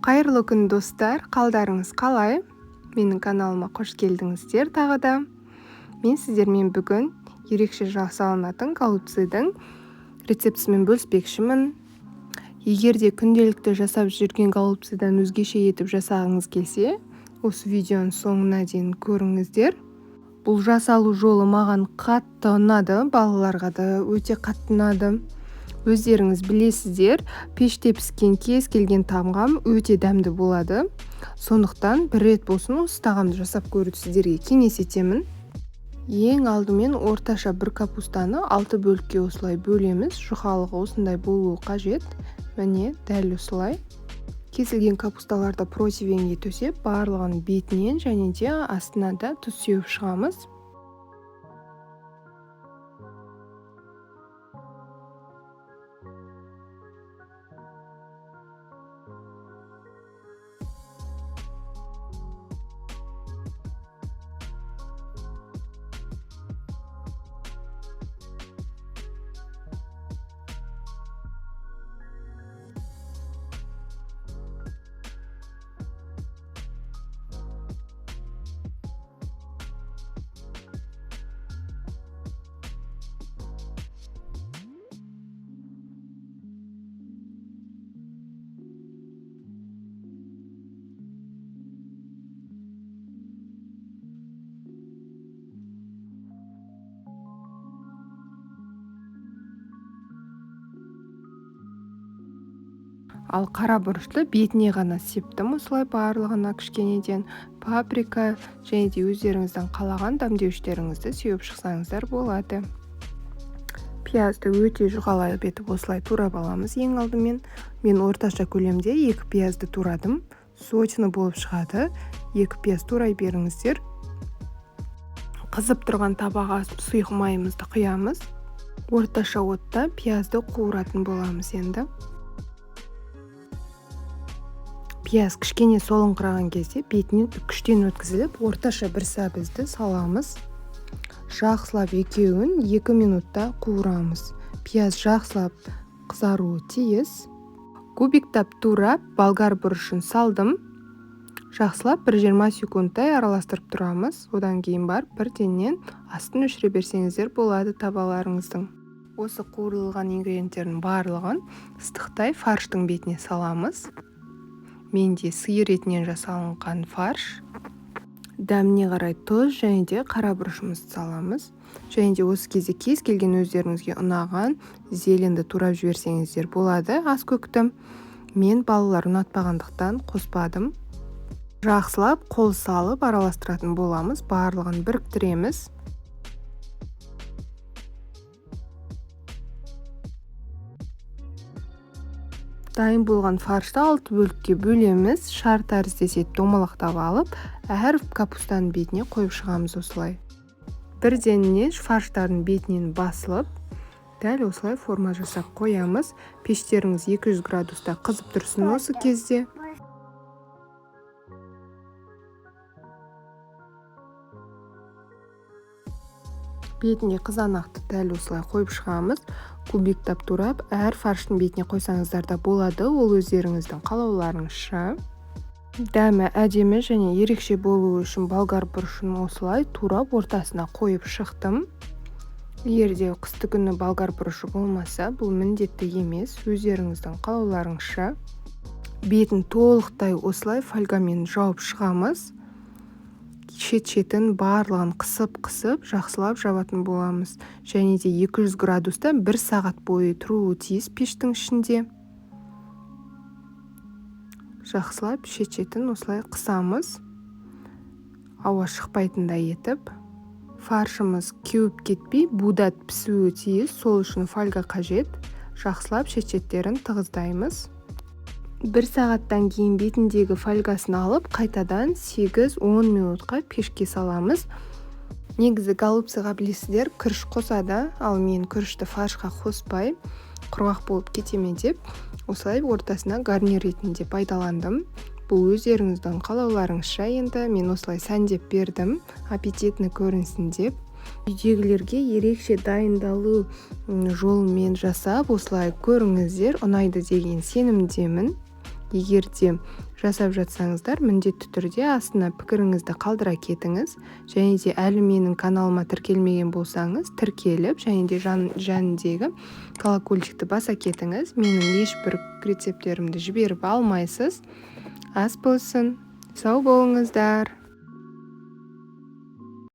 Қайырлы күн достар, қалдарыңыз қалай? Менің каналыма қош келдіңіздер тағы да. Мен сіздермен бүгін ерекше жасалынатын голубцидың рецептісімен бөліспекшімін. Егер де күнделікті жасап жүрген голубцидан өзгеше етіп жасағыңыз келсе, осы видеоның соңына дейін көріңіздер. Бұл жасалу жолы маған қатты ұнады, балаларға да өте қатты ұнады. Өздеріңіз білесіздер, пеште піскен кез келген тағам өте дәмді болады. Сондықтан бір рет болсын осы тағамды жасап көруді сіздерге кеңес етемін. Ең алдымен орташа бір капустаны 6 бөлікке осылай бөлеміз. Жұқалығы осындай болуы қажет. Міне, дәл осылай. Кесілген капусталарды противенге төсеп, барлығын бетінен және де астына да тұз сеуіп шығамыз. Ал қара бұрышты бетіне ғана септім, осылай барлығына кішкенеден паприка және де өздеріңіздің қалаған дәмдеуіштеріңізді сеуіп шықсаңыздар болады. Пиязды өте жұқалай етіп осылай турап аламыз. Ең алдымен мен орташа көлемде 2 пиязды турадым. Сочны болып шығады. 2 пияз турай беріңіздер. Қызып тұрған табаға сұйық майымызды құямыз. Орташа отта пиязды қуыратын боламыз енді. Пияз кішкене солыңқыраған кезде бетінен күштен өткізіліп, орташа бір сәбізді саламыз. Жақсылап екеуін 2 минутта қуырамыз. Пияз жақсылап қызаруы тиіс. Кубиктап турап, болгар бұрышын салдым. Жақсылап 1-20 секундтай араластырып тұрамыз. Одан кейін бар бірденнен астын өшіре берсеңіздер болады табаларыңыздың. Осы қуырылған ингредиенттердің барлығын ыстықтай фарштың бетіне саламыз. Менде сиыр етінен жасалынған фарш. Дәміне қарай тұз және де қара бұрышымызды саламыз. Және де осы кезде кез келген өздеріңізге ұнаған зеленді турап жіберсеңіздер болады. Аз көкті. Мен балалар ұнатпағандықтан қоспадым. Жақсылап қол салып араластыратын боламыз. Барлығын біріктіреміз. Дайын болған фаршты 6 бөлікке бөлеміз. Шар тәріздес етіп домалақтап алып, әр капустаның бетіне қойып шығамыз осылай. Бірденіне фарштардың бетінен басылып, дәл осылай форма жасап қоямыз. Пештеріңіз 200 градуста қызып тұрсын осы кезде. Бетіне қызанақты дәл осылай қойып шығамыз. Кубиктап турап, әр фарштың бетіне қойсаңыздар да болады. Ол өздеріңіздің қалауларыңызша. Дәмі әдемі және ерекше болуы үшін болгар бұрышын осылай турап ортасына қойып шықтым. Егер де қысты күні болгар бұрышы болмаса, бұл міндетті емес, өздеріңіздің қалауларыңызша. Бетін толықтай осылай фольгамен жауып шығамыз. Шет-шетін барлығын қысып, жақсылап жабатын боламыз. Және де 200 градуста 1 сағат бойы тұруы тиіс пештің ішінде. Жақсылап шет-шетін осылай қысамыз. Ауа шықпайтындай етіп. Фаршымыз кеуіп кетпей, будат пісуі тиіс, сол үшін фольга қажет. Жақсылап шет-шеттерін тығыздаймыз. 1 сағаттан кейін бетіндегі фольгасын алып, қайтадан 8-10 минутқа пешке саламыз. Негізі голубцидға білесіздер, күріш қосады, ал мен күрішті фаршқа қоспай, құрғақ болып кетеме деп, осылай ортасына гарнир ретінде пайдаландым. Бұл өздеріңіздің қалауларыңызша енді, мен осылай сәндеп бердім, аппетитні көрінсін деп. Үйдегілерге ерекше дайындалу жолымен жасап, осылай көріңіздер, ұнайды деген сенімдемін. егер де жасап жатсаңыздар, міндетті түрде астына пікіріңізді қалдыра кетіңіз. Және де әлі менің каналыма тіркелмеген болсаңыз, тіркеліп, және де жанындегі колокольчикті баса кетіңіз. Менің ешбір рецепттерімді жіберіп алмайсыз. Ас болсын. Сау болыңыздар.